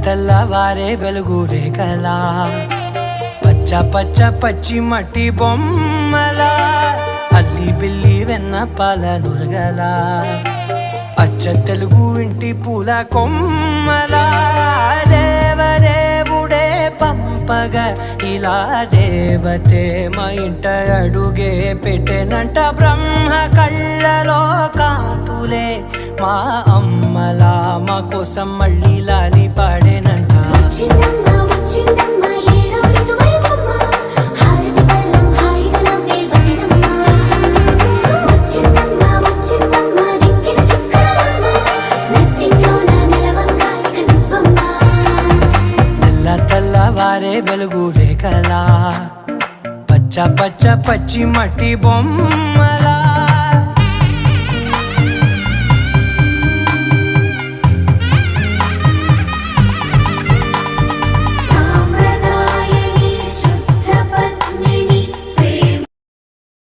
తెల్లవారే వెలుగు రేఖలా పచ్చ పచ్చ పచ్చి మట్టి బొమ్మలా అల్లి బిల్లి వెన్న పాల నురగలా అచ్చ తెలుగు ఇంటి పూల కొమ్మలా దేవదేవుడే పంపగా ఇలా దేవతే మా ఇంట అడుగే పెట్టెనంట బ్రహ్మ కళ్ళలో కాంతులే మా అమ్మలా మా కోసం మళ్ళీ లాలి పాడేనంట తెల్లవారే వెలుగు రేఖలా పచ్చ పచ్చ పచ్చి మట్టి బొమ్మ